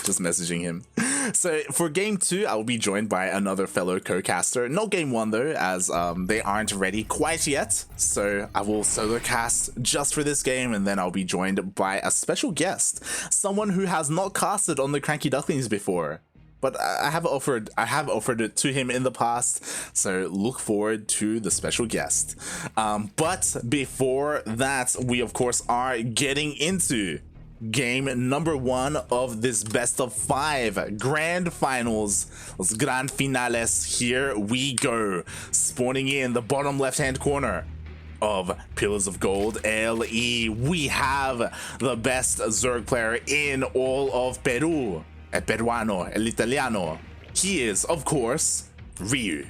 just messaging him. So for game 2, I will be joined by another fellow co-caster. Not game 1 though, as they aren't ready quite yet. So I will solo cast just for this game, and then I'll be joined by a special guest, someone who has not casted on the CranKy Ducklings before. But I have offered it to him in the past, so look forward to the special guest. But before that, we of course are getting into game number 1 of this best of 5 grand finals. Los grand finales. Here we go. Spawning in the bottom left hand corner of Pillars of Gold LE, we have the best Zerg player in all of Peru. El peruano, el italiano. He is, of course, Ryu.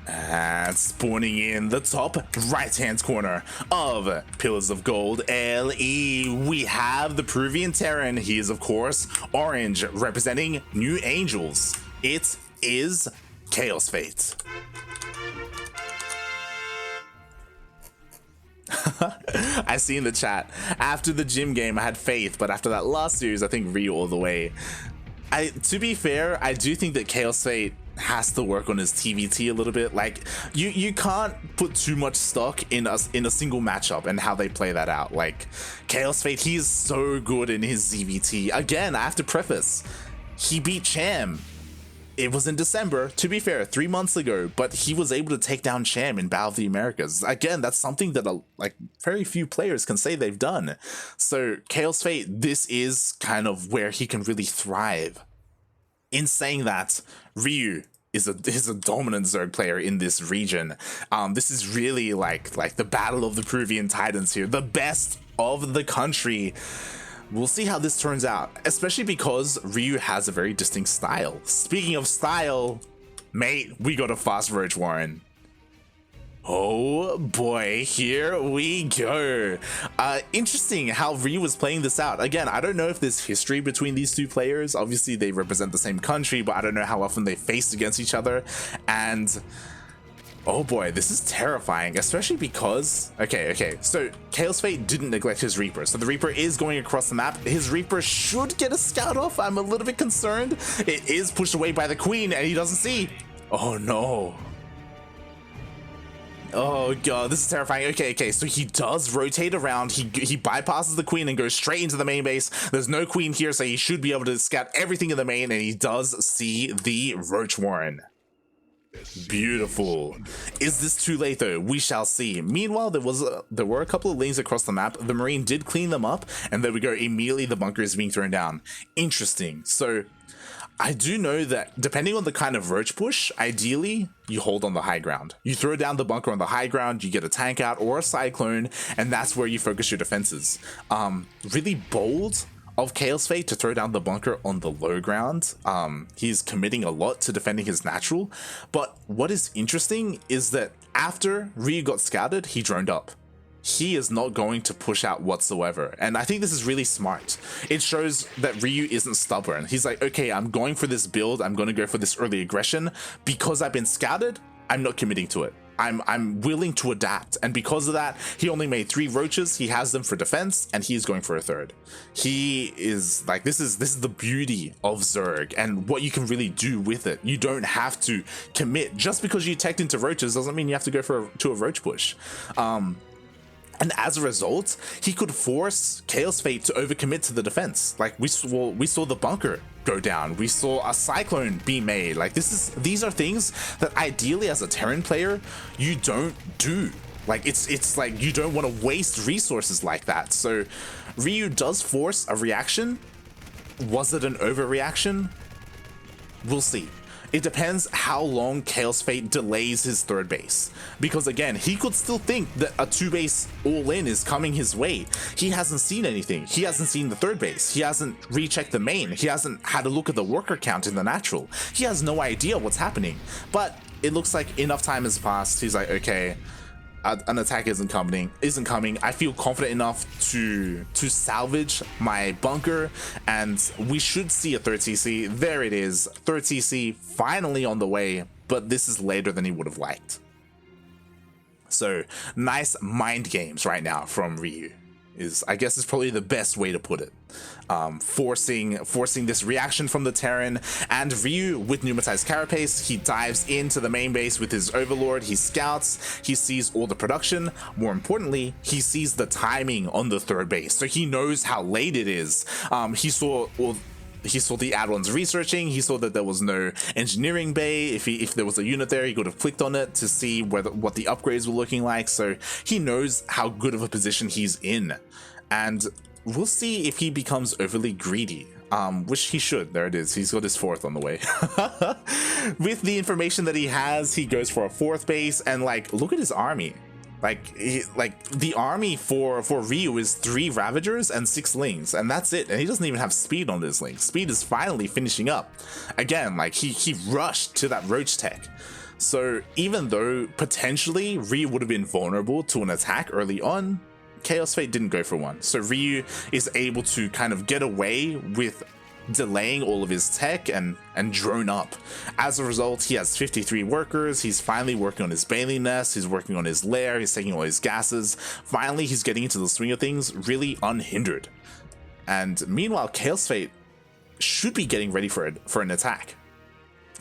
And spawning in the top right-hand corner of Pillars of Gold LE, we have the Peruvian Terran. He is, of course, orange, representing New Angels. It is Kaozfate. I see in the chat, after the gym game I had faith, but after that last series I think Ryu all the way. To be fair, I do think that Kaozfate has to work on his TvT a little bit. Like you can't put too much stock in a single matchup and how they play that out. Like Kaozfate, he is so good in his ZVT. Again, I have to preface, he beat Cham. It was in December, to be fair, 3 months ago, but he was able to take down Cham in Battle of the Americas. Again, that's something that like very few players can say they've done. So Kaozfate, this is kind of where he can really thrive. In saying that, Ryu is a dominant Zerg player in this region. This is really like the battle of the Peruvian Titans here, the best of the country. We'll see how this turns out, especially because Ryu has a very distinct style. Speaking of style, mate, we got a fast Roach Warren. Oh boy, here we go. Interesting how Ryu was playing this out. Again, I don't know if there's history between these two players. Obviously, they represent the same country, but I don't know how often they faced against each other. And oh boy, this is terrifying, especially because, okay, so Kaozfate didn't neglect his Reaper, so the Reaper is going across the map. His Reaper should get a scout off. I'm a little bit concerned. It is pushed away by the Queen, and he doesn't see. Oh no. Oh god, this is terrifying. Okay, so he does rotate around. He bypasses the Queen and goes straight into the main base. There's no Queen here, so he should be able to scout everything in the main, and he does see the Roach Warren. Beautiful. Is this too late though? We shall see. Meanwhile, there were a couple of lanes across the map. The Marine did clean them up, and there we go. Immediately the bunker is being thrown down. Interesting. So I do know that depending on the kind of roach push, ideally you hold on the high ground. You throw down the bunker on the high ground, you get a tank out or a cyclone, and that's where you focus your defenses. Really bold of Kaozfate to throw down the bunker on the low ground. He's committing a lot to defending his natural, but what is interesting is that after Ryu got scouted, he droned up. He is not going to push out whatsoever, and I think this is really smart. It shows that Ryu isn't stubborn. He's like, okay, I'm going for this build, I'm going to go for this early aggression. Because I've been scouted, I'm not committing to it. I'm willing to adapt, and because of that, he only made 3 roaches. He has them for defense, and he's going for a 3rd. He is like, this is the beauty of Zerg and what you can really do with it. You don't have to commit. Just because you teched into roaches doesn't mean you have to go to a roach push. And as a result, he could force Kaozfate to overcommit to the defense. Like we saw the bunker go down. We saw a cyclone be made. Like these are things that ideally as a Terran player, you don't do. Like it's like you don't want to waste resources like that. So Ryu does force a reaction. Was it an overreaction? We'll see. It depends how long Kaozfate delays his 3rd base. Because again, he could still think that a 2 base all-in is coming his way. He hasn't seen anything. He hasn't seen the 3rd base. He hasn't rechecked the main. He hasn't had a look at the worker count in the natural. He has no idea what's happening. But it looks like enough time has passed. He's like, okay, an attack isn't coming. I feel confident enough to salvage my bunker, and we should see a 3rd CC. There it is, 3rd CC finally on the way, but this is later than he would have liked. So nice mind games right now from Ryu I guess is probably the best way to put it. Forcing this reaction from the Terran, and Ryu with pneumatized carapace, he dives into the main base with his overlord, he scouts, he sees all the production, more importantly, he sees the timing on the third base, so he knows how late it is. He saw the add-ons researching, he saw that there was no engineering bay. If there was a unit there, he could have clicked on it to see what the upgrades were looking like, so he knows how good of a position he's in. And we'll see if he becomes overly greedy, which he should. There it is, he's got his fourth on the way. With the information that he has, he goes for a fourth base, and like, look at his army. Like the army for Ryu is 3 Ravagers and 6 Lings, and that's it. And he doesn't even have speed on his Lings. Speed is finally finishing up. Again, like he rushed to that Roach tech. So even though potentially Ryu would have been vulnerable to an attack early on, Kaozfate didn't go for one. So Ryu is able to kind of get away with delaying all of his tech and drone up. As a result, he has 53 workers. He's finally working on his Bailey nest, he's working on his lair, he's taking all his gases. Finally, he's getting into the swing of things really unhindered. And meanwhile, Kaozfate should be getting ready for an attack.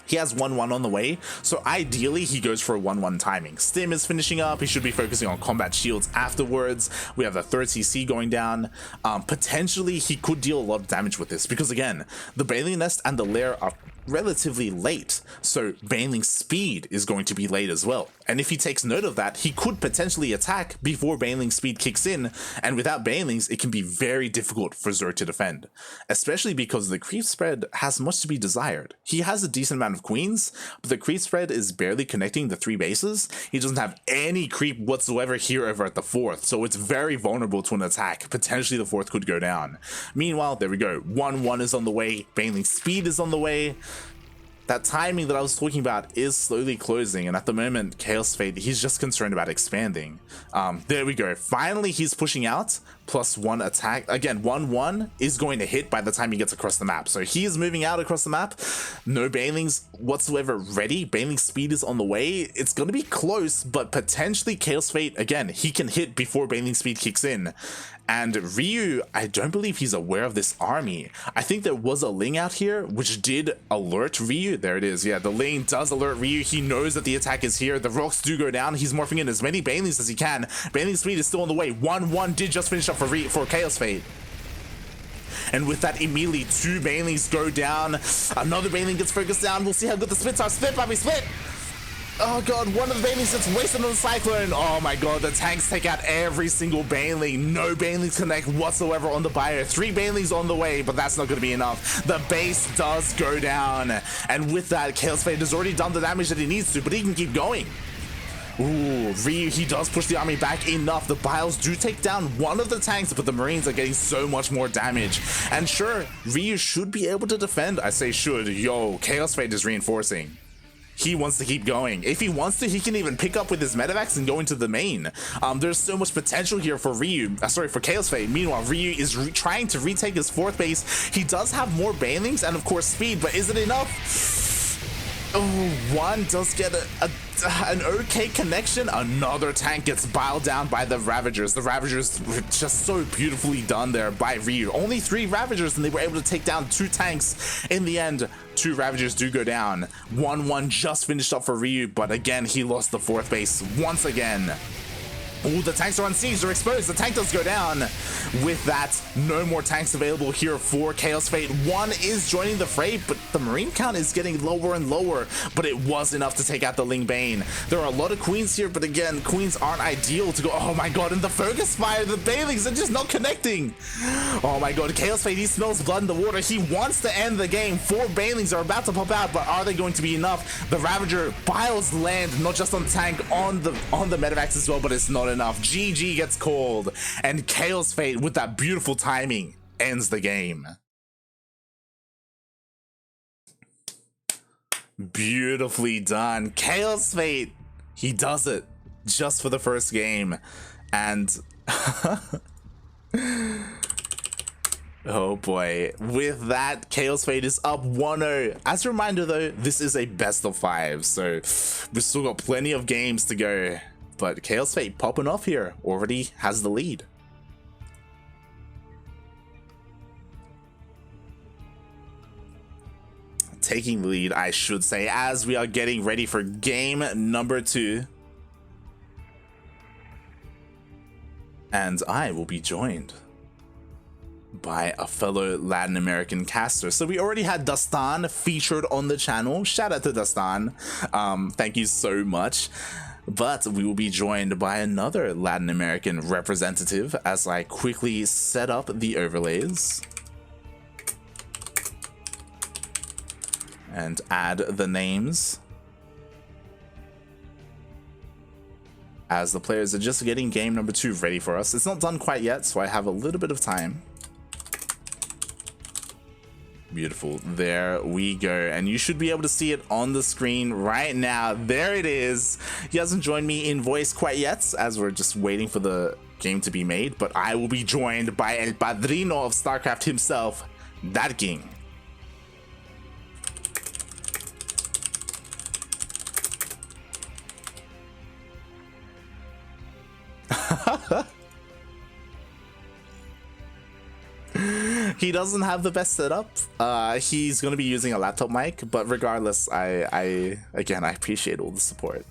He has 1-1 on the way, so ideally he goes for a 1-1 timing. Stim is finishing up, he should be focusing on combat shields afterwards. We have the third CC going down. Potentially he could deal a lot of damage with this, because again, the Bailey nest and the lair are relatively late, so Baneling's speed is going to be late as well. And if he takes note of that, he could potentially attack before Baneling's speed kicks in, and without Baneling's, it can be very difficult for Zerg to defend, especially because the creep spread has much to be desired. He has a decent amount of queens, but the creep spread is barely connecting the 3 bases. He doesn't have any creep whatsoever here over at the 4th, so it's very vulnerable to an attack. Potentially the 4th could go down. Meanwhile, there we go, 1-1 is on the way, Baneling's speed is on the way. That timing that I was talking about is slowly closing, and at the moment, Kaozfate, he's just concerned about expanding. There we go. Finally, he's pushing out. +1 attack. Again, 1-1 is going to hit by the time he gets across the map. So he is moving out across the map. No Banelings whatsoever ready. Baneling's speed is on the way. It's going to be close, but potentially Kaozfate, again, he can hit before Baneling's speed kicks in. And Ryu, I don't believe he's aware of this army. I think there was a Ling out here, which did alert Ryu. There it is. Yeah, the Ling does alert Ryu. He knows that the attack is here. The rocks do go down. He's morphing in as many Banelings as he can. Baneling's speed is still on the way. 1-1 did just finish up for Kaozfate. And with that, immediately 2 Banelings go down. Another Baneling gets focused down. We'll see how good the splits are. Split, Bobby, split! Oh god, one of the Banelings gets wasted on the Cyclone. Oh my god, the tanks take out every single Baneling. No Banelings connect whatsoever on the bio. 3 Banelings on the way, but that's not going to be enough. The base does go down. And with that, Kaozfate has already done the damage that he needs to, but he can keep going. Ooh, Ryu, he does push the army back enough. The Biles do take down one of the tanks, but the Marines are getting so much more damage. And sure, Ryu should be able to defend. I say should. Yo, Kaozfate is reinforcing. He wants to keep going. If he wants to, he can even pick up with his medevacs and go into the main. There's so much potential here for Ryu. For Kaozfate. Meanwhile, Ryu is trying to retake his 4th base. He does have more Banelings and of course speed, but is it enough? Oh, one does get an okay connection. Another tank gets biled down by the Ravagers. The Ravagers were just so beautifully done there by Ryu. Only 3 Ravagers and they were able to take down 2 tanks. In the end, 2 Ravagers do go down. 1-1 just finished up for Ryu, but again, he lost the 4th base once again. Oh, the tanks are on siege, they're exposed, the tank does go down. With that, no more tanks available here for Kaozfate. 1 is joining the fray, but the Marine count is getting lower and lower, but it was enough to take out the Ling Bane. There are a lot of Queens here, but again, Queens aren't ideal to go. Oh my god, and the Focus Fire, the Bailings are just not connecting. Oh my god, Kaozfate, he smells blood in the water. He wants to end the game. 4 Bailings are about to pop out, but are they going to be enough? The Ravager Biles land, not just on the tank, on the medevacs as well, but it's not enough. GG gets called, and Kaozfate, with that beautiful timing, ends the game. Beautifully done. Kaozfate, he does it just for the first game. And oh boy, with that, Kaozfate is up 1-0. As a reminder though, this is a best of 5, so we've still got plenty of games to go. but Kaozfate popping off here already has the lead. Taking the lead, I should say, as we are getting ready for game number 2. And I will be joined by a fellow Latin American caster. So we already had Dastan featured on the channel. Shout out to Dastan. Thank you so much. But we will be joined by another Latin American representative as I quickly set up the overlays and add the names as the players are just getting game number 2 ready for us. It's not done quite yet, so I have a little bit of time. Beautiful. There we go. And you should be able to see it on the screen right now. There it is. He hasn't joined me in voice quite yet, as we're just waiting for the game to be made. But I will be joined by El Padrino of StarCraft himself, Ducklings. He doesn't have the best setup. He's going to be using a laptop mic, but regardless, I appreciate all the support.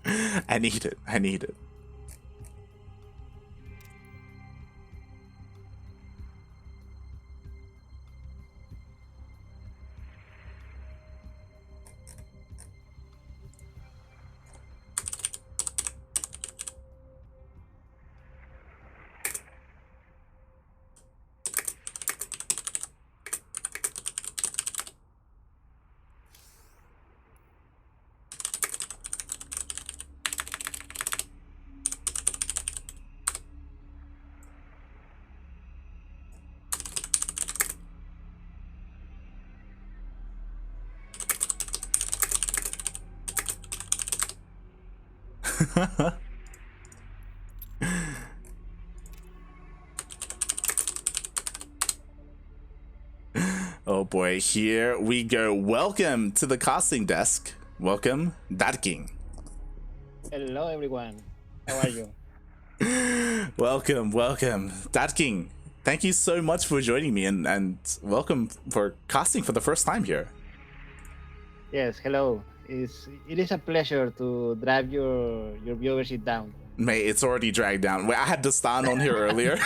I need it. I need it. Oh boy, here we go. Welcome to the casting desk. Welcome, Ducklings. Hello everyone, how are you? Welcome, Ducklings. Thank you so much for joining me and welcome for casting for the first time here. Yes, hello. It is a pleasure to drive your viewership down. Mate, it's already dragged down. Wait, I had to stand on here earlier.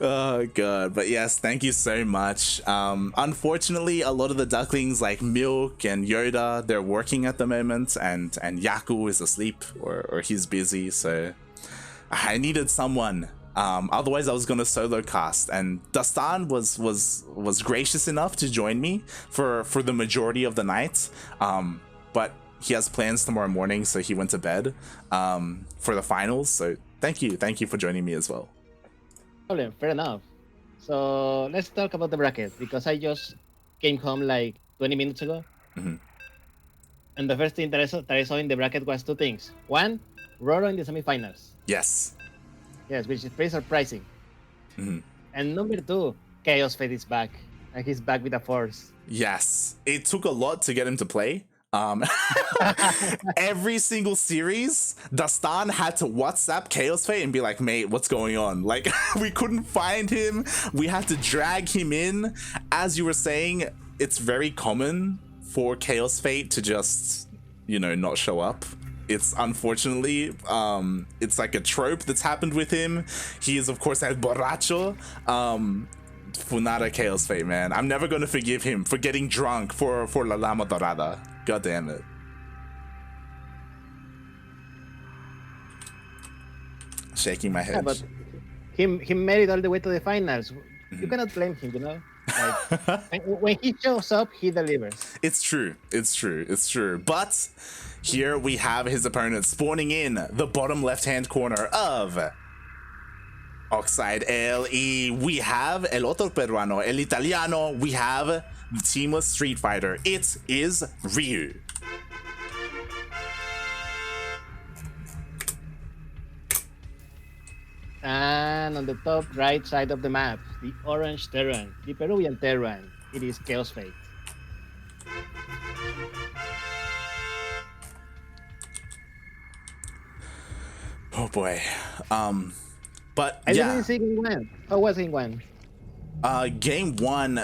Oh god, but yes, thank you so much. Unfortunately, a lot of the ducklings like Milk and Yoda, they're working at the moment, and Yaku is asleep or he's busy, so I needed someone. Otherwise I was gonna solo cast, and Dastan was gracious enough to join me for the majority of the night, but he has plans tomorrow morning, so he went to bed for the finals. So thank you for joining me as well. Fair enough. So let's talk about the bracket, because I just came home like 20 minutes ago. Mm-hmm. And the first thing that I saw in the bracket was 2 things. One, Roro in the semifinals. Yes, which is pretty surprising. Mm-hmm. And number 2, Kaozfate is back, and he's back with the force. Yes, it took a lot to get him to play. Every single series, Dastan had to WhatsApp Kaozfate and be like, mate, what's going on? Like, we couldn't find him. We had to drag him in. As you were saying, it's very common for Kaozfate to just, not show up. It's unfortunately, it's like a trope that's happened with him. He is, of course, El Borracho. Funada Kaozfate, man. I'm never going to forgive him for getting drunk for La Llama Dorada. God damn it. Shaking my head. Yeah, but he made it all the way to the finals. Mm-hmm. You cannot blame him, Like, when he shows up, he delivers. It's true. But here we have his opponent spawning in the bottom left-hand corner of Oxide LE. We have El Otro Peruano, El Italiano. We have the teamless Street Fighter. It is Ryu. And on the top right side of the map, the orange Terran, the Peruvian Terran, it is Kaozfate. Oh boy. But I yeah. didn't see game one. How was game one? Game one,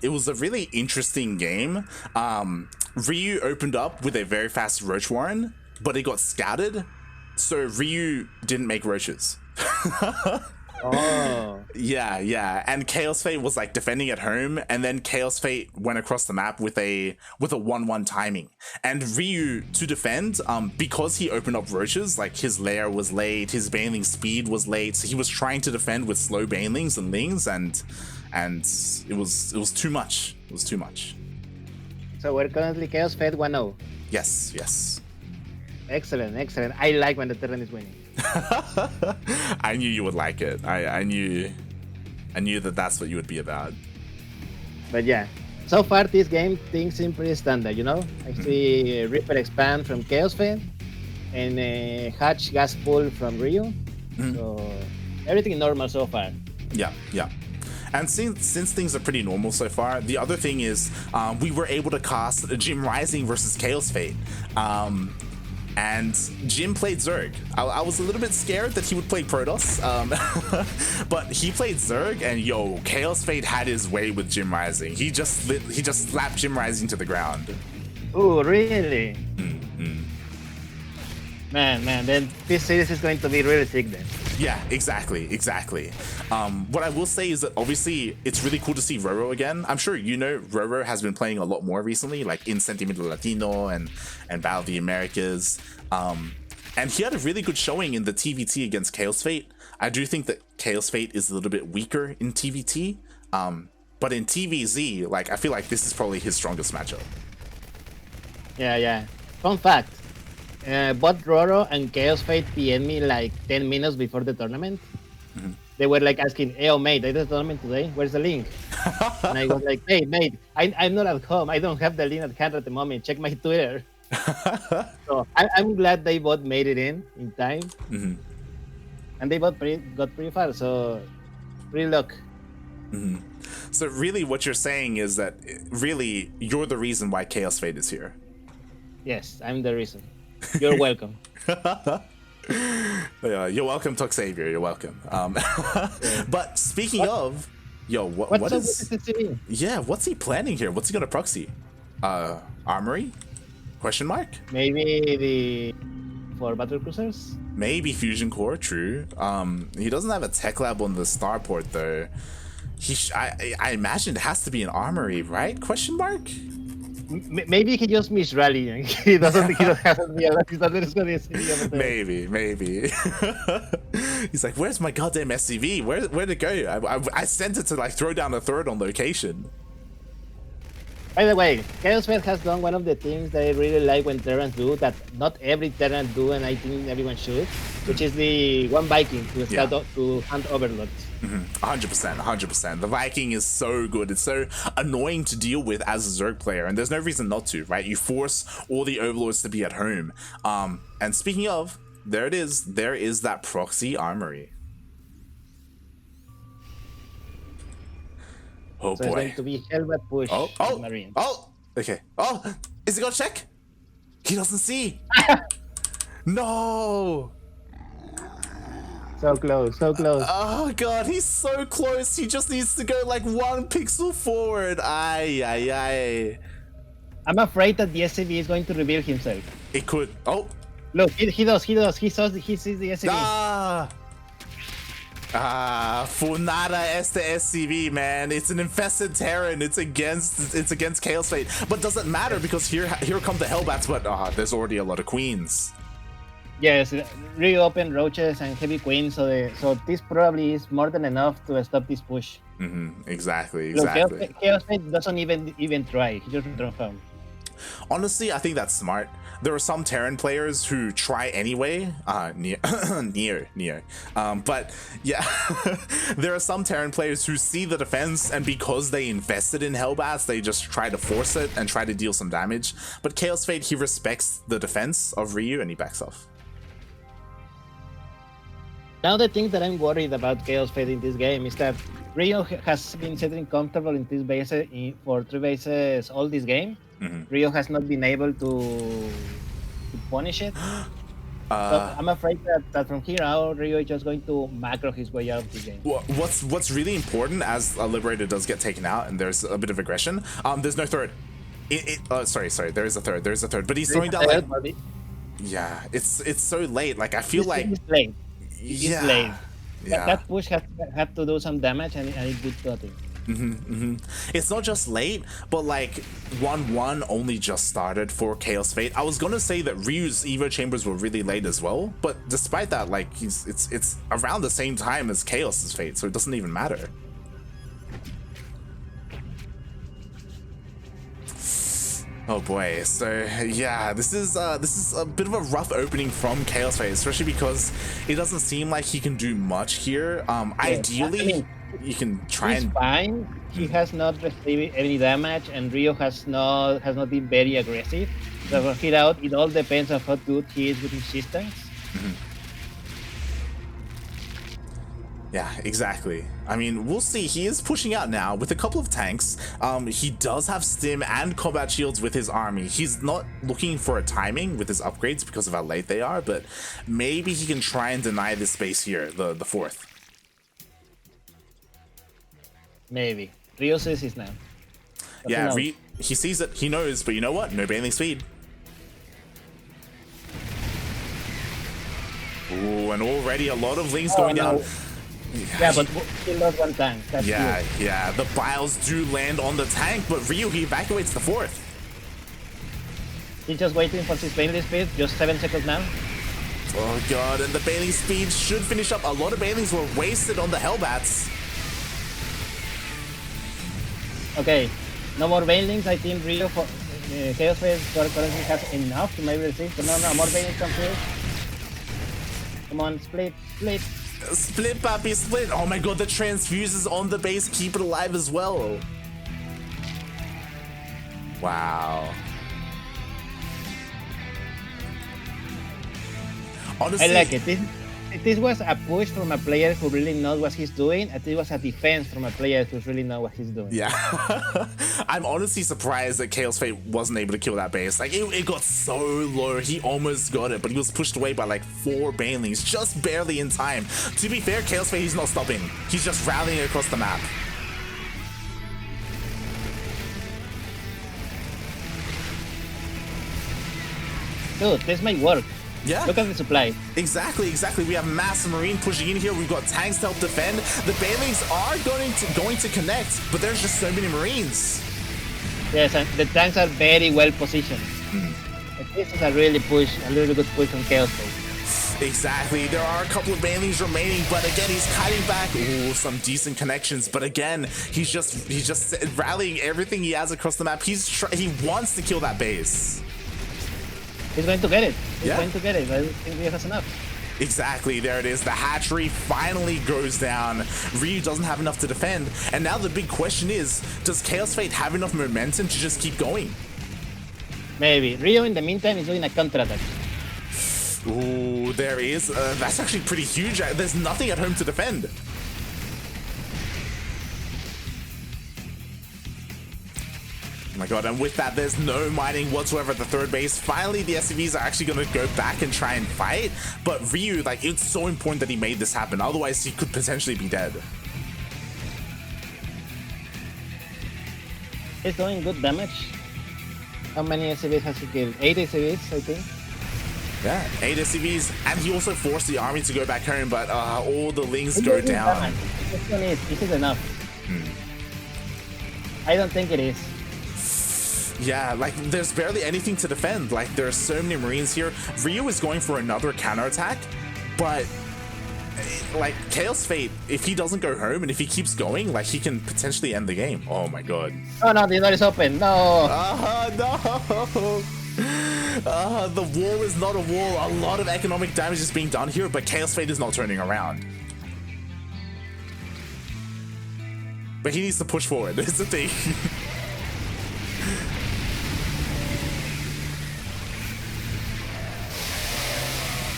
it was a really interesting game. Ryu opened up with a very fast Roach Warren, but it got scouted, so Ryu didn't make roaches. Oh. Yeah, and Kaozfate was like defending at home, and then Kaozfate went across the map with a 1-1 timing. And Ryu, to defend, because he opened up roaches, like his lair was late, his baneling speed was late, so he was trying to defend with slow banelings and lings, and it was too much. It was too much. So we're currently Kaozfate 1-0. Yes. Excellent. I like when the Terran is winning. I knew you would like it. I knew that that's what you would be about. But yeah, so far this game things seem pretty standard, you know? I see Reaper expand from Kaozfate and Hatch gas pull from Ryu. So everything normal so far. Yeah. And since things are pretty normal so far, the other thing is we were able to cast Jim Rising versus Kaozfate. And Jim played Zerg. I was a little bit scared that he would play Protoss, but he played Zerg, and Kaozfate had his way with Jim Rising. He just slapped Jim Rising to the ground. Oh, really? Man, then this series is going to be really thick then. Yeah, exactly. What I will say is that obviously it's really cool to see Roro again. I'm sure you know Roro has been playing a lot more recently, like in Sentimiento Latino and Battle of the Americas. And he had a really good showing in the TvT against Kaozfate. I do think that Kaozfate is a little bit weaker in TvT, but in TvZ, like I feel like this is probably his strongest matchup. Yeah. Fun fact. Both Roro and Kaozfate PM'd me like 10 minutes before the tournament. They were like asking, "Hey, mate, I did the tournament today. Where's the link?" And I was like, "Hey, mate, I'm not at home. I don't have the link at hand at the moment. Check my Twitter." So I'm glad they both made it in time. And they both got pretty far. So, pretty luck. So really what you're saying is that really you're the reason why Kaozfate is here. Yes, I'm the reason. You're welcome. You're welcome, Tuck Savior. You're welcome. But speaking of, what is SCV? Yeah, what's he planning here? What's he gonna proxy? Armory? Question mark? Maybe for battle cruisers? Maybe Fusion Core, true. He doesn't have a tech lab on the starport though. I imagine it has to be an armory, right? Question mark? Maybe he just missed rally. He doesn't have realized that there's gonna be a SCV over there. Maybe. He's like, where's my goddamn SCV? Where'd it go? I sent it to like throw down a third on location. By the way, Kaozfate has done one of the things that I really like when Terrans do that not every Terran do, and I think everyone should, which is the one Viking to scout to hunt overlords. 100%. The Viking is so good. It's so annoying to deal with as a Zerg player, and there's no reason not to, right? You force all the overlords to be at home. And speaking of, there it is. There is that proxy armory. Oh so boy. It's going to be Hellbat push. Marine. Okay. Is he gonna check? He doesn't see. No. So close. Oh god, he's so close. He just needs to go like 1 pixel forward. Aye. I'm afraid that the SCV is going to reveal himself. It could. Oh. Look, he does. He sees the SCV. Funada este SCV, man. It's an infested Terran. It's against Kaozfate. But doesn't matter because here come the Hellbats, but there's already a lot of queens. Yes, really open roaches and heavy queens, so this probably is more than enough to stop this push. Exactly. Look, Kaozfate doesn't even try. He just drop home. Honestly, I think that's smart. There are some Terran players who try anyway. Near. But yeah, there are some Terran players who see the defense, and because they invested in Hellbats, they just try to force it and try to deal some damage. But Kaozfate, he respects the defense of Ryu and he backs off. Now the thing that I'm worried about Kaozfate in this game is that Ryu has been sitting comfortable in this base for 3 bases all this game. Ryu has not been able to punish it. So I'm afraid that from here out, Rio is just going to macro his way out of the game. What's really important as a Liberator does get taken out and there's a bit of aggression, there's no third. Sorry, there is a third, but he's throwing down like, yeah, it's so late. Like I feel like it's late. Yeah. Late. Yeah. That push had to do some damage and it did nothing. It's not just late, but like 1-1 only just started for Kaozfate. I was gonna say that Ryu's Evo chambers were really late as well, but despite that, like it's around the same time as Chaos's fate, so it doesn't even matter. Oh boy, so yeah, this is a bit of a rough opening from Kaozfate, especially because it doesn't seem like he can do much here. Ideally, you can try he's and fine. He has not received any damage, and Rio has not been very aggressive. So from here out, it all depends on how good he is with resistance. Yeah, exactly. I mean, we'll see. He is pushing out now with a couple of tanks. He does have stim and combat shields with his army. He's not looking for a timing with his upgrades because of how late they are, but maybe he can try and deny this space here, the fourth. Maybe. Rio sees his now. Yeah, he sees it, he knows, but you know what? No bailing speed. Ooh, and already a lot of Lings going down. Yeah, but he lost one tank. That's yeah, good. yeah, the biles do land on the tank, but Ryu, he evacuates the fourth. He's just waiting for his bailing speed, just 7 seconds now. Oh god, and the bailing speed should finish up. A lot of bailings were wasted on the Hellbats. Okay, no more bailings. I think Rio for Kaozfate currently has enough to maybe receive, but no more bailings come through. Come on, split. Split, papi, split. Oh my god, the transfuses on the base keep it alive as well. Wow. Honestly, I like it. This was a push from a player who really knows what he's doing, and this was a defense from a player who really knows what he's doing. Yeah. I'm honestly surprised that Kaozfate wasn't able to kill that base. Like, it got so low, he almost got it, but he was pushed away by like 4 banelings, just barely in time. To be fair, Kaozfate, he's not stopping. He's just rallying across the map. Dude, this might work. Yeah. Look at the supply. Exactly. We have Mass Marine pushing in here. We've got tanks to help defend. The Banelings are going to connect, but there's just so many Marines. Yes, and the tanks are very well positioned. This is a really good push from Kaozfate. Exactly. There are a couple of Banelings remaining, but again, he's kiting back. Ooh, some decent connections, but again, he's just rallying everything he has across the map. He wants to kill that base. He's going to get it. He's Yeah. going to get it. I think he has enough. Exactly, there it is. The hatchery finally goes down. Ryu doesn't have enough to defend. And now the big question is, does Kaozfate have enough momentum to just keep going? Maybe. Rio, in the meantime, is doing a counterattack. Ooh, there is. That's actually pretty huge. There's nothing at home to defend. Oh my god, and with that, there's no mining whatsoever at the third base. Finally, the SCVs are actually going to go back and try and fight. But Ryu, like, it's so important that he made this happen. Otherwise, he could potentially be dead. He's doing good damage. How many SCVs has he killed? 8 SCVs, I think. Yeah, 8 SCVs, and he also forced the army to go back home, but all the Lings go down. This is enough. I don't think it is. Yeah, like, there's barely anything to defend. Like, there are so many Marines here. Ryu is going for another counterattack, but, like, Kaozfate, if he doesn't go home and if he keeps going, like, he can potentially end the game. Oh my god. Oh no, the door is open. No. No. The wall is not a wall. A lot of economic damage is being done here, but Kaozfate is not turning around. But he needs to push forward. That's the thing.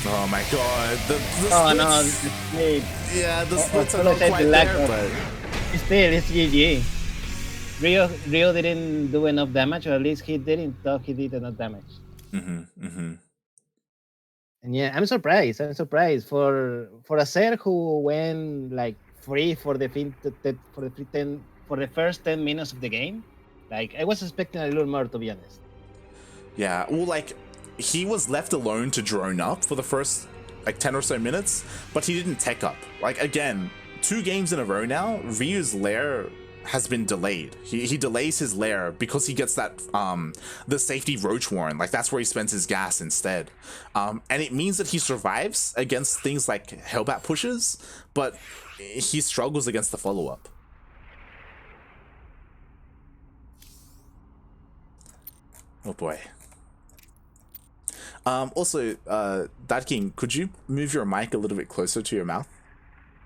Oh my god. The Oh splits, no, the split. yeah, the splits are I not said quite the lack there, of- but Still, it's GG. Rio didn't do enough damage, or at least he didn't thought he did enough damage. And yeah, I'm surprised. I'm surprised for a Ser who went like free for the for the first 10 minutes of the game. Like I was expecting a little more, to be honest. Yeah, well, like, he was left alone to drone up for the first, like, 10 or so minutes, but he didn't tech up. Like, again, 2 games in a row now, Ryu's lair has been delayed. He delays his lair because he gets that, the safety roach warren. Like, that's where he spends his gas instead. And it means that he survives against things like Hellbat pushes, but he struggles against the follow-up. Oh boy. Also, Ducklings, could you move your mic a little bit closer to your mouth?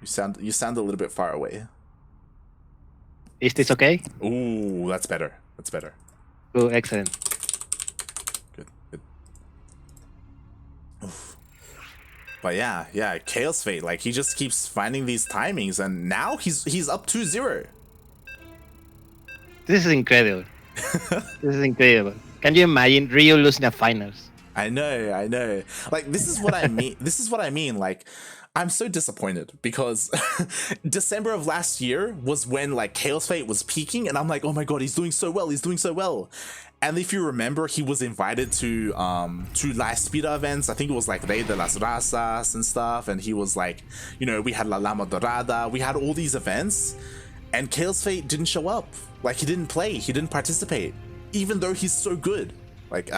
You sound a little bit far away. Is this okay? Ooh, that's better. That's better. Oh, excellent. Good. Oof. But yeah, Kaozfate, like, he just keeps finding these timings, and now he's up 2-0. This is incredible. This is incredible. Can you imagine Ryu losing the finals? I know. Like, this is what I mean. This is what I mean. Like, I'm so disappointed because December of last year was when, like, Kaozfate was peaking, and I'm like, oh my god, he's doing so well. And if you remember, he was invited to La Espira events. I think it was like Rey de las Razas and stuff, and he was like, you know, we had La Lama Dorada, we had all these events, and Kaozfate didn't show up. Like, he didn't play, he didn't participate, even though he's so good. Like,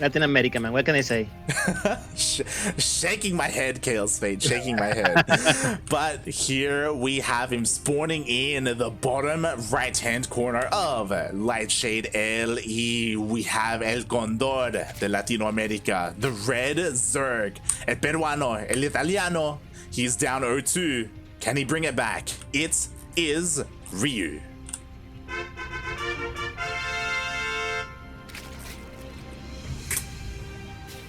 Latin America, man. What can I say? Shaking my head, Kaozfate, shaking my head. But here we have him spawning in the bottom right-hand corner of Lightshade LE. We have El Condor de Latinoamérica, the red Zerg, El Peruano, El Italiano. He's down 0-2. Can he bring it back? It is Ryu.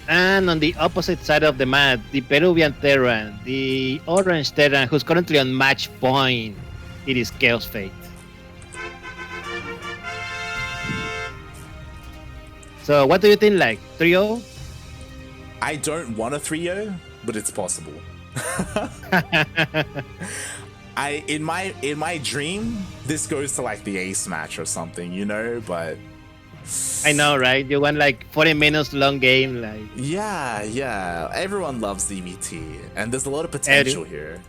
And on the opposite side of the map, the Peruvian Terran, the Orange Terran, who's currently on match point, it is Kaozfate. So what do you think, like 3-0? I don't want a 3-0, but it's possible. In my dream, this goes to like the ace match or something, you know, but I know, right? You want like 40 minutes long game, like yeah. Everyone loves DVT, and there's a lot of potential here.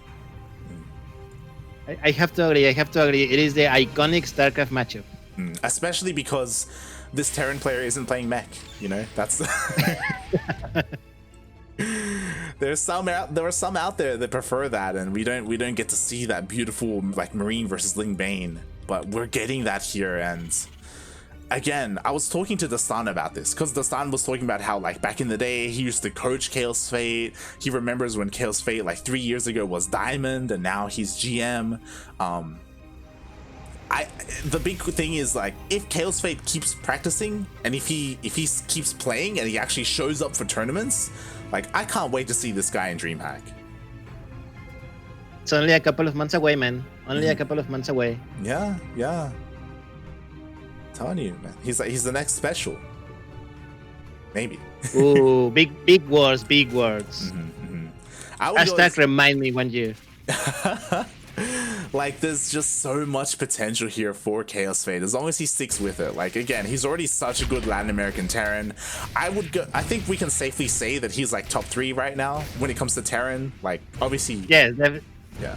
I have to agree. It is the iconic StarCraft matchup. Especially because this Terran player isn't playing mech, you know? That's there are some out there that prefer that, and we don't get to see that beautiful like Marine versus Ling Bane, but we're getting that here. And again, I was talking to Dastan about this because Dastan was talking about how, like, back in the day he used to coach Kaozfate. He remembers when Kaozfate like 3 years ago was Diamond, and now he's GM. The big thing is, like, if Kaozfate keeps practicing and if he keeps playing and he actually shows up for tournaments, like, I can't wait to see this guy in DreamHack. It's only a couple of months away, man. Only a couple of months away. Yeah. Telling you, man, he's the next special. Maybe. Ooh, big words. Hashtag remind me one year. Like, there's just so much potential here for Kaozfate as long as he sticks with it. Like, again, he's already such a good Latin American Terran. I think we can safely say that he's like top 3 right now when it comes to Terran. Like, obviously. Yes,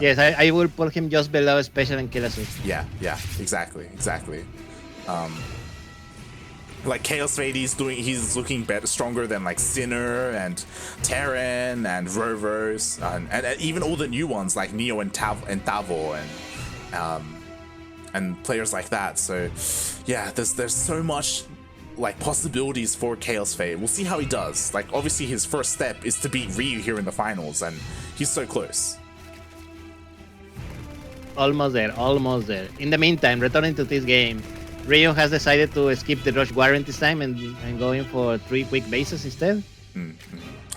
yes, I will put him just below Special and Kill Assist. Yeah, exactly. Like, Kaozfate, he's looking better, stronger than like Sinner and Terran and Rovers and even all the new ones like Neo and Tavo and players like that. So yeah, there's so much like possibilities for Kaozfate. We'll see how he does. Like, obviously his first step is to beat Ryu here in the finals, and he's so close. Almost there. In the meantime, returning to this game, Ryu has decided to skip the rush warrant this time and going for 3 quick bases instead.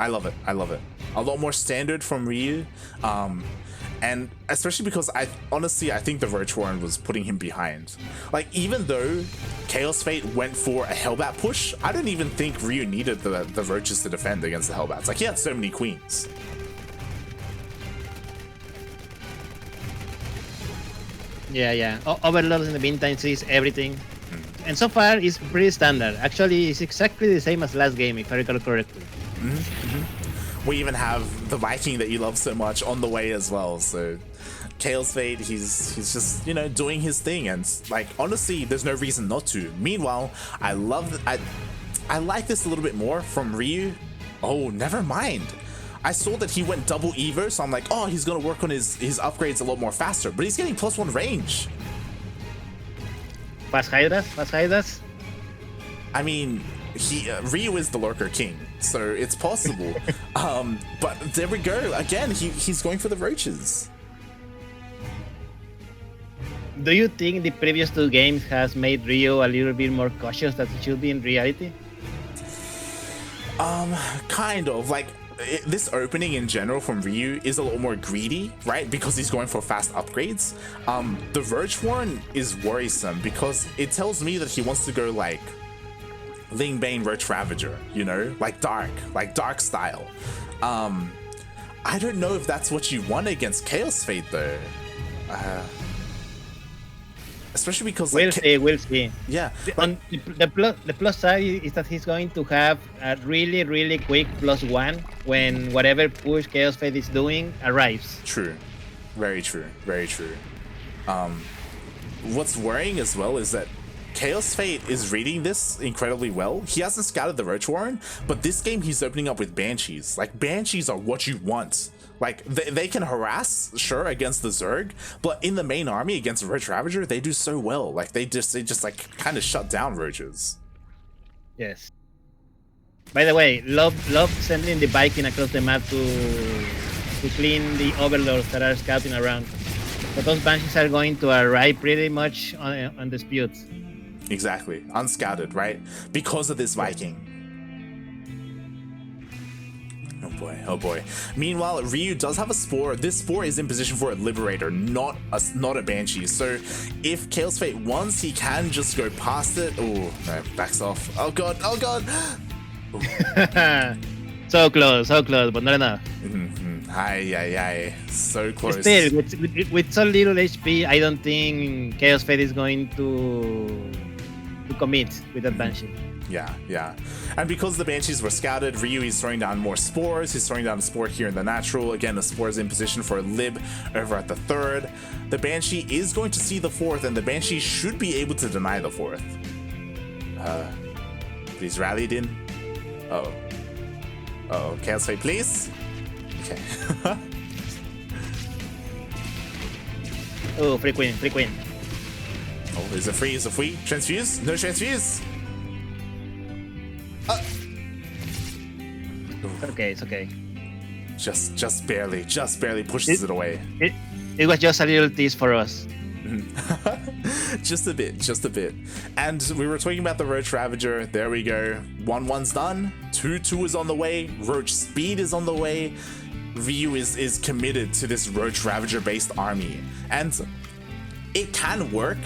I love it. A lot more standard from Ryu. And especially because I think the Roach Warren was putting him behind. Like, even though Kaozfate went for a Hellbat push, I don't even think Ryu needed the Roaches to defend against the Hellbats. Like, he had so many queens. Yeah. Overlord in the meantime sees everything. And so far, it's pretty standard. Actually, it's exactly the same as last game, if I recall correctly. We even have the Viking that you love so much on the way as well. So Kaozfate, he's just, you know, doing his thing, and like, honestly, there's no reason not to. Meanwhile, I like this a little bit more from Ryu. Oh, never mind. I saw that he went double Evo, so I'm like, oh, he's gonna work on his upgrades a lot more faster, but he's getting +1 range. Fast Hydras. I mean, Ryu is the Lurker King, so it's possible. But there we go. Again, he's going for the Roaches. Do you think the previous 2 games has made Ryu a little bit more cautious than he should be in reality? Kind of. Like, this opening in general from Ryu is a little more greedy, right? Because he's going for fast upgrades. The Roach Warren is worrisome because it tells me that he wants to go like Lingbane Roach Ravager, you know, like dark style. I don't know if that's what you want against Kaozfate though. Especially because like, we'll see. Yeah. The plus side is that he's going to have a really quick +1 when whatever push Kaozfate is doing arrives. True. Very true. What's worrying as well is that Kaozfate is reading this incredibly well. He hasn't scouted the Roach Warren, but this game he's opening up with Banshees. Like, Banshees are what you want. Like, they can harass, sure, against the Zerg, but in the main army against Roach Ravager, they do so well. Like, they just like kind of shut down Roaches. Yes. By the way, love sending the Viking across the map to clean the overlords that are scouting around. But those Banshees are going to arrive pretty much on disputes. Exactly. Unscouted, right? Because of this Viking. Oh boy. Meanwhile, Ryu does have a Spore. This Spore is in position for a Liberator, not a Banshee. So if Kaozfate wants, he can just go past it. Oh, no, backs off. Oh god. So close, but not enough. Aye. So close. Still, with so little HP, I don't think Kaozfate is going to commit with that Banshee. Yeah. And because the Banshees were scouted, Ryu is throwing down more Spores. He's throwing down a Spore here in the natural. Again, the Spore is in position for a Lib over at the 3rd. The Banshee is going to see the 4th, and the Banshee should be able to deny the 4th. Please rallied in. Uh-oh. Kaozfate, please. Okay. Oh, free queen. Oh, is it free? Transfuse? No transfuse? It's okay. Just barely pushes it away. It was just a little tease for us. just a bit. And we were talking about the Roach Ravager. There we go. 1-1's done. 2-2 is on the way. Roach Speed is on the way. Ryu is committed to this Roach Ravager based army, and it can work.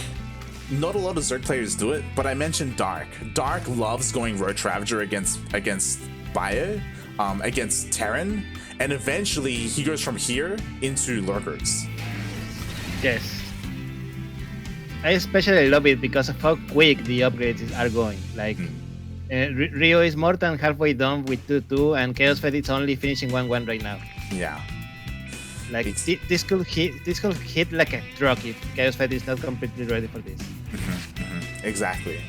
Not a lot of Zerg players do it, but I mentioned Dark loves going Roach Ravager against Bio, against Terran, and eventually he goes from here into Lurkers. Yes, I especially love it because of how quick the upgrades are going. Like Ryu is more than halfway done with 2-2, and Kaozfate is only finishing 1-1 right now. Yeah. Like this could hit like a truck if Kaozfate is not completely ready for this. Exactly.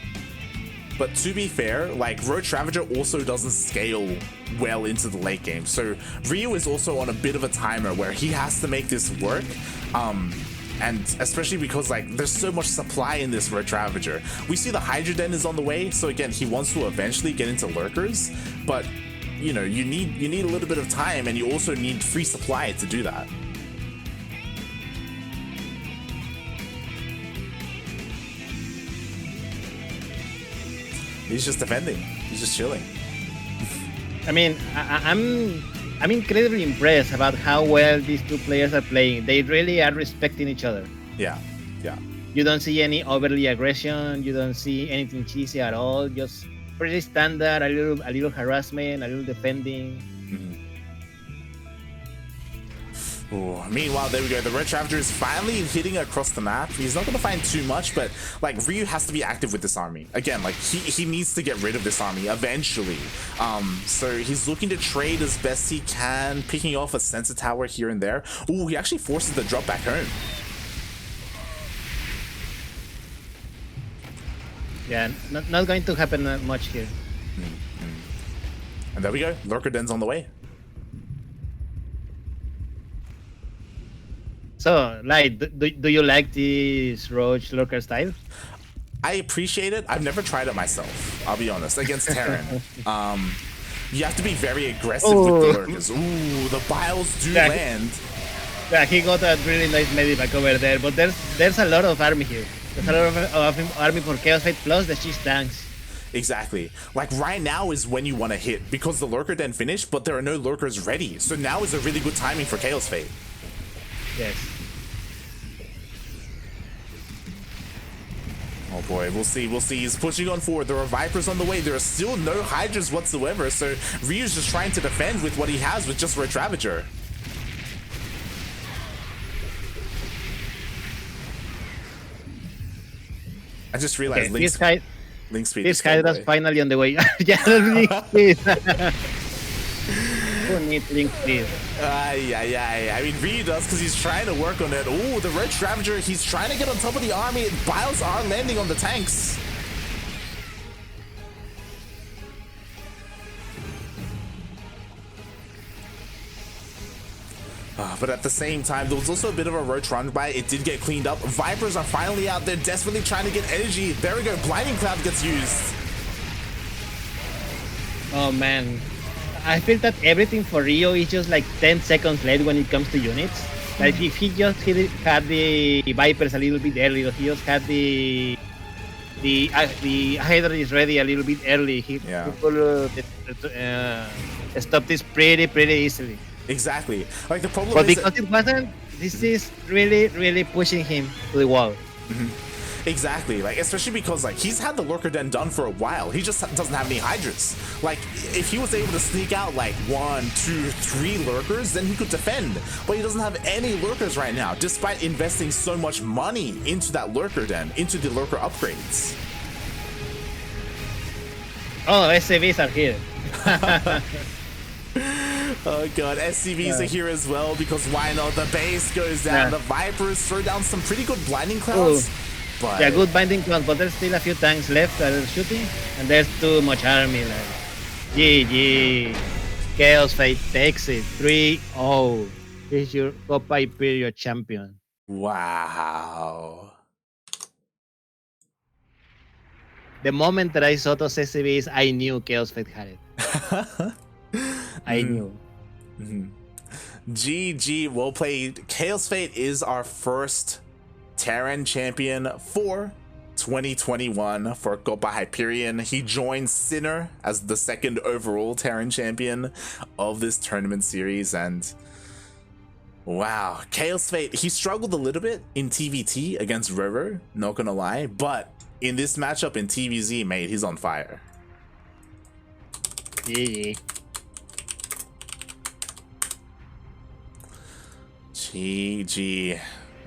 But to be fair, like, Roach Ravager also doesn't scale well into the late game. So Ryu is also on a bit of a timer where he has to make this work. And especially because, like, there's so much supply in this Roach Ravager. We see the Hydra Den is on the way, so again, he wants to eventually get into Lurkers, but you know, you need a little bit of time, and you also need free supply to do that. He's just defending. He's just chilling. I mean, I'm I'm incredibly impressed about how well these two players are playing. They really are respecting each other. Yeah, yeah. You don't see any overly aggression. You don't see anything cheesy at all. Just pretty standard. A little harassment, a little defending. Ooh, meanwhile, there we go. The Red Ravager is finally hitting across the map. He's not going to find too much, but like Ryu has to be active with this army. Again, like he needs to get rid of this army eventually. So he's looking to trade as best he can, picking off a sensor tower here and there. Ooh, he actually forces the drop back home. Yeah, not going to happen much here. And there we go. Lurker Den's on the way. So, like, do you like this Roach Lurker style? I appreciate it. I've never tried it myself, I'll be honest, against Terran. You have to be very aggressive with the lurkers. Ooh, the biles do land. Yeah, he got a really nice medivac over there, but there's a lot of army here. There's a lot of army for Kaozfate plus the cheese tanks. Exactly. Like right now is when you want to hit because the lurker den finished, but there are no lurkers ready. So now is a really good timing for Kaozfate. Yes. Oh boy, we'll see, we'll see. He's pushing on forward. There are Vipers on the way. There are still no Hydras whatsoever, so Ryu's just trying to defend with what he has with just Red Ravager. I just realized Okay, Link speed. This Hydra's finally on the way. Yeah, Link speed. Who needs Link speed? I mean, Ryu does because he's trying to work on it. Ooh, the Red Ravager, he's trying to get on top of the army. Biles are landing on the tanks. But at the same time, there was also a bit of a roach run by. It did get cleaned up. Vipers are finally out there, desperately trying to get energy. There we go. Blinding Cloud gets used. Oh man, I feel that everything for Rio is just like 10 seconds late when it comes to units. Like if he just had the Vipers a little bit early, or he just had the Hydra is ready a little bit early, he could stop this pretty easily. Exactly. Like the problem but is because it wasn't, this is really pushing him to the wall. Exactly, like especially because like he's had the lurker den done for a while. He just doesn't have any Hydras. Like if he was able to sneak out like 1, 2, 3 lurkers, then he could defend. But he doesn't have any lurkers right now, despite investing so much money into that lurker den, into the lurker upgrades. Oh, SCVs are here. Oh god, SCVs are here as well because why not? The base goes down, the Vipers throw down some pretty good blinding clouds. But yeah, good binding clouds, but there's still a few tanks left that are shooting, and there's too much army left. GG. Kaozfate takes it 3-0. This is your Copa Hyperion champion. Wow. The moment that I saw those SCVs, I knew Kaozfate had it. I knew. GG, well played. Kaozfate is our first Terran champion for 2021 for Copa Hyperion. He joins Sinner as the second overall Terran champion of this tournament series, and wow, Kaozfate, he struggled a little bit in TvT against Roro, not gonna lie, but in this matchup in TvZ, mate, he's on fire. GG. GG.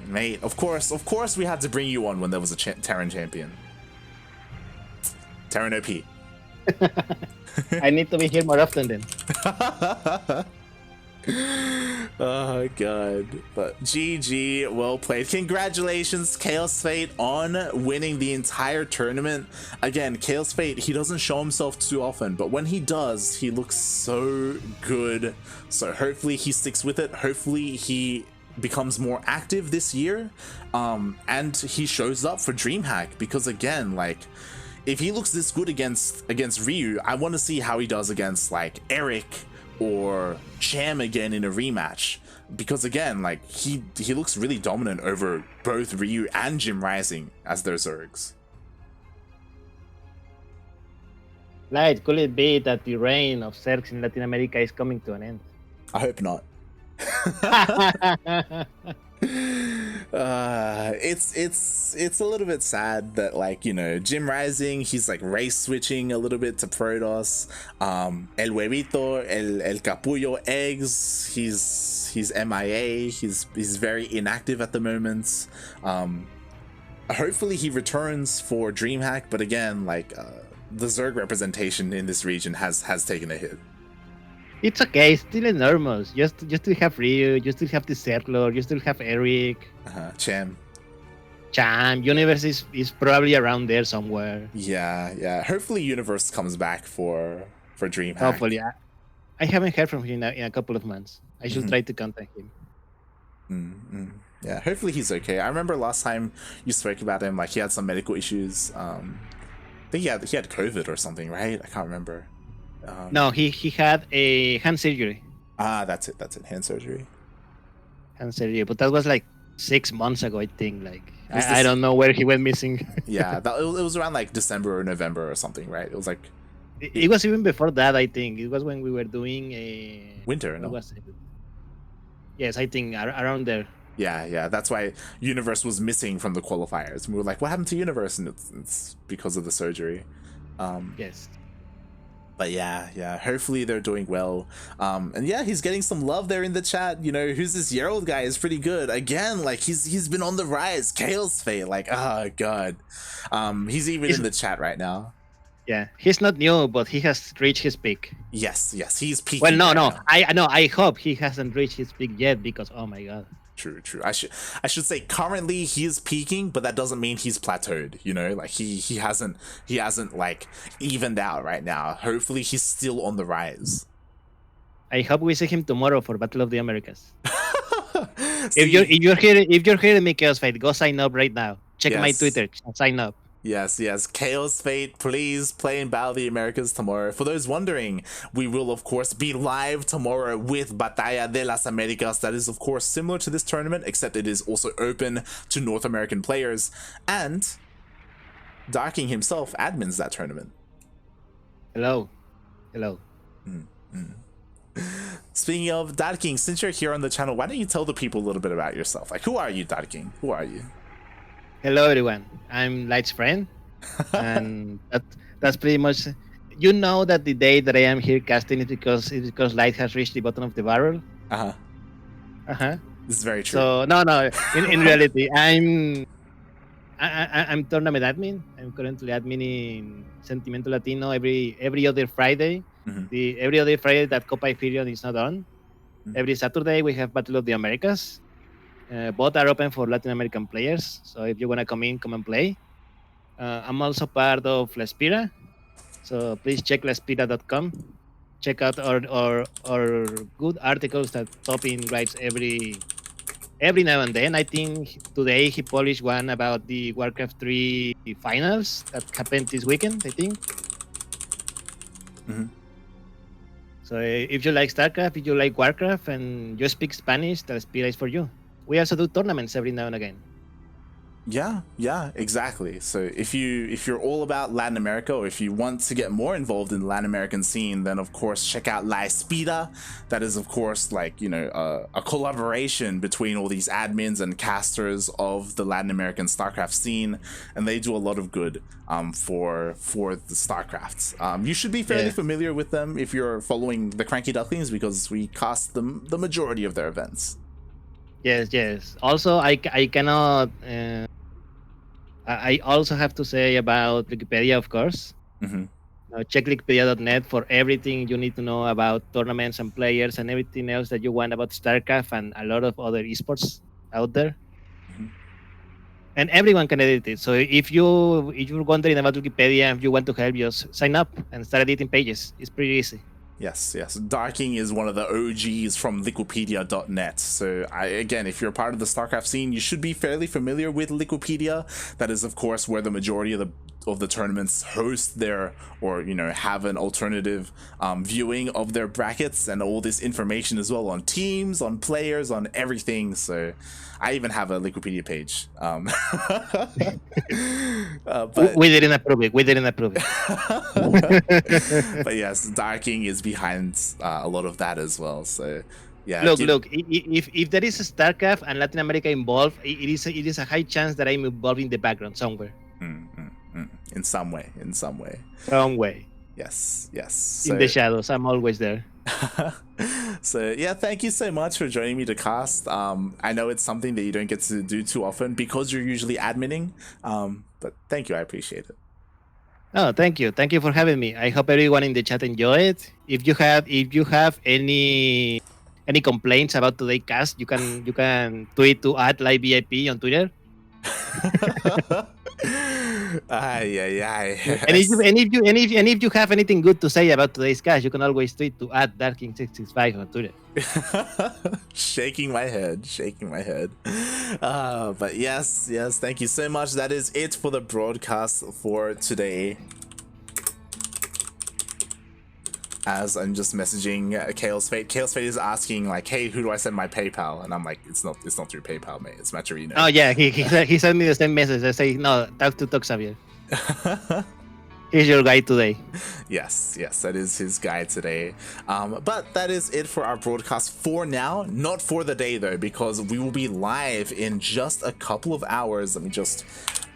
Mate, of course we had to bring you on when there was a Terran champion. Terran OP. I need to be here more often then. Oh god. But GG, well played. Congratulations, Kaozfate, on winning the entire tournament. Again, Kaozfate, he doesn't show himself too often, but when he does, he looks so good. So hopefully he sticks with it. Hopefully he becomes more active this year, and he shows up for DreamHack, because again, like if he looks this good against Ryu, I want to see how he does against like Eric or Cham again in a rematch, because again, like he looks really dominant over both Ryu and Jim Rising as their Zergs. Light, could it be that the reign of Zergs in Latin America is coming to an end? I hope not. It's a little bit sad that, like, you know, Jim Rising, he's like race switching a little bit to Protoss. El Huevito, El Capullo Eggs, he's MIA. He's very inactive at the moment. Hopefully he returns for DreamHack, but again, like, the Zerg representation in this region has taken a hit. It's okay, still enormous. You still have Ryu, you still have the Settler, you still have Eric. Cham. Universe is probably around there somewhere. Yeah. Hopefully Universe comes back for DreamHack. Hopefully. I haven't heard from him in a couple of months. I should try to contact him. Yeah, hopefully he's okay. I remember last time you spoke about him, like, he had some medical issues. I think he had COVID or something, right? I can't remember. No, he had a hand surgery. That's it. Hand surgery. But that was like 6 months ago, I think. Like, I don't know where he went missing. Yeah, it was around like December or November or something, right? It was like... It was even before that, I think. It was when we were doing a... Winter, no? Was it? Yes, I think around there. Yeah, that's why Universe was missing from the qualifiers. And we were like, what happened to Universe? And it's because of the surgery. Yes. But yeah, hopefully they're doing well. And yeah, he's getting some love there in the chat. You know, who's this Yerald guy is pretty good. Again, like, he's been on the rise. Kaozfate, like, oh god. He's even in the chat right now. Yeah, he's not new, but he has reached his peak. Yes, he's peaking. Well, no, right no. I hope he hasn't reached his peak yet, because oh my god. True. I should say currently he is peaking, but that doesn't mean he's plateaued. You know, like he hasn't like evened out right now. Hopefully he's still on the rise. I hope we see him tomorrow for Battle of the Americas. If you're hearing me, Kaozfate, go sign up right now. Check my Twitter. Sign up. Yes. Kaozfate, please play in Battle of the Americas tomorrow. For those wondering, we will, of course, be live tomorrow with Batalla de las Americas. That is, of course, similar to this tournament, except it is also open to North American players. And Darking himself admins that tournament. Hello. Speaking of Darking, since you're here on the channel, why don't you tell the people a little bit about yourself? Like, who are you, Darking? Who are you? Hello everyone, I'm Light's friend, and that's pretty much. You know that the day that I am here casting is because Light has reached the bottom of the barrel. This is very true. So no. In reality, I'm tournament admin. I'm currently admin in Sentimiento Latino every other Friday. Every other Friday that Copa Hyperion is not on. Every Saturday we have Battle of the Americas. Both are open for Latin American players, so if you want to come and play. I'm also part of Lespira, so please check lespira.com. Check out our good articles that Topping writes every now and then. I think today he published one about the Warcraft 3 finals that happened this weekend, I think. So if you like StarCraft, if you like Warcraft, and you speak Spanish, Lespira is for you. We also do tournaments every now and again. Yeah, exactly. So if you're all about Latin America, or if you want to get more involved in the Latin American scene, then of course check out La Espida. That is, of course, like, you know, a collaboration between all these admins and casters of the Latin American StarCraft scene, and they do a lot of good for the StarCrafts. You should be fairly familiar with them if you're following the CranKy Ducklings, because we cast them the majority of their events. Yes. Also, I cannot. I also have to say about Wikipedia, of course. Check wikipedia.net for everything you need to know about tournaments and players and everything else that you want about StarCraft and a lot of other esports out there. And everyone can edit it. So if you're wondering about Wikipedia, if you want to help, just sign up and start editing pages. It's pretty easy. Yes. Darking is one of the OGs from Liquipedia.net. So again, if you're part of the StarCraft scene, you should be fairly familiar with Liquipedia. That is, of course, where the majority the tournaments host their, or have an alternative viewing of their brackets and all this information as well on teams, on players, on everything. So I even have a Wikipedia page. But we didn't approve it. We didn't approve it. but yes, Darking is behind a lot of that as well. So yeah. Look. If there is a StarCraft and Latin America involved, it is a high chance that I'm involved in the background somewhere. In some way. Some way. Yes. So, in the shadows, I'm always there. So yeah, thank you so much for joining me to cast. I know it's something that you don't get to do too often because you're usually adminning. But thank you, I appreciate it. Oh, thank you for having me. I hope everyone in the chat enjoy it. If you have any complaints about today's cast, you can tweet to @livevip on Twitter. And if you have anything good to say about today's cast, you can always tweet to @darking665 on Twitter. Shaking my head. But yes, thank you so much. That is it for the broadcast for today. As I'm just messaging Kaozfate. Kaozfate is asking like, "Hey, who do I send my PayPal?" And I'm like, "It's not through PayPal, mate. It's Maturino." Oh yeah, he sent me the same message. I say, "No, talk to Xavier." He's your guy today. Yes, that is his guy today. But that is it for our broadcast for now. Not for the day though, because we will be live in just a couple of hours. Let me just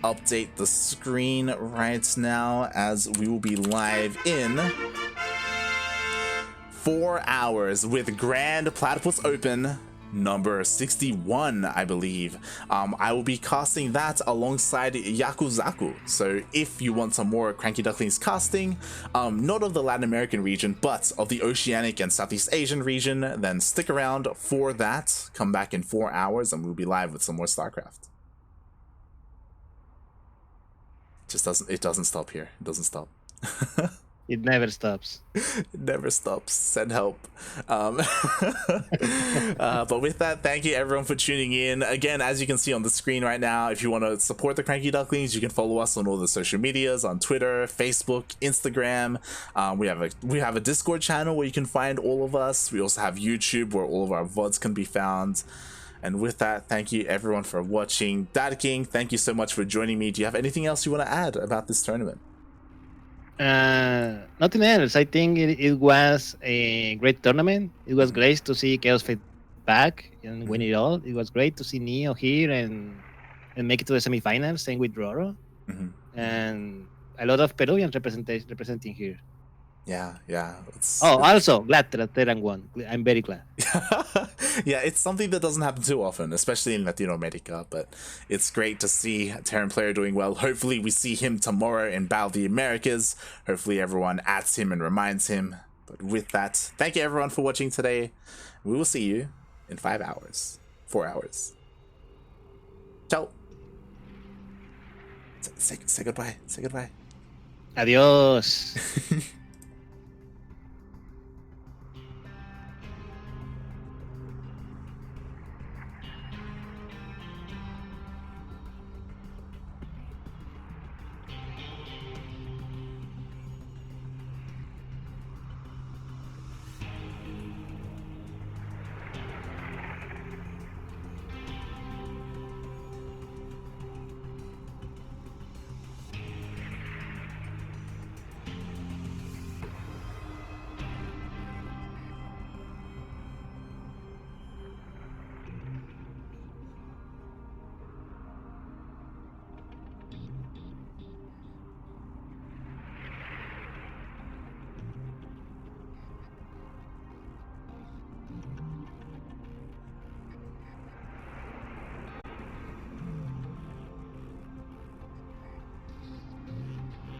update the screen right now, as we will be live in 4 hours with Grand Platypus Open number 61, I believe. I will be casting that alongside Yakuzaku. So if you want some more CranKy Ducklings casting, not of the Latin American region, but of the Oceanic and Southeast Asian region, then stick around for that. Come back in 4 hours and we'll be live with some more StarCraft. It doesn't stop here. It doesn't stop. It never stops. It never stops. Send help. But with that, thank you everyone for tuning in. Again, as you can see on the screen right now, if you want to support the CranKy Ducklings, you can follow us on all the social medias, on Twitter, Facebook, Instagram. We have a Discord channel where you can find all of us. We also have YouTube where all of our VODs can be found. And with that, thank you everyone for watching. Dad King, thank you so much for joining me. Do you have anything else you want to add about this tournament? Nothing else. I think it was a great tournament. It was great to see Kaozfate back and win it all. It was great to see Neo here and make it to the semifinals. Same with Roro. And a lot of Peruvians representing here. Yeah. Also glad that Terran won. I'm very glad. Yeah, it's something that doesn't happen too often, especially in Latino America, but it's great to see a Terran player doing well. Hopefully we see him tomorrow in Battle of the Americas. Hopefully everyone adds him and reminds him. But with that, thank you everyone for watching today. We will see you in 5 hours. 4 hours. Ciao. Say goodbye. Adios.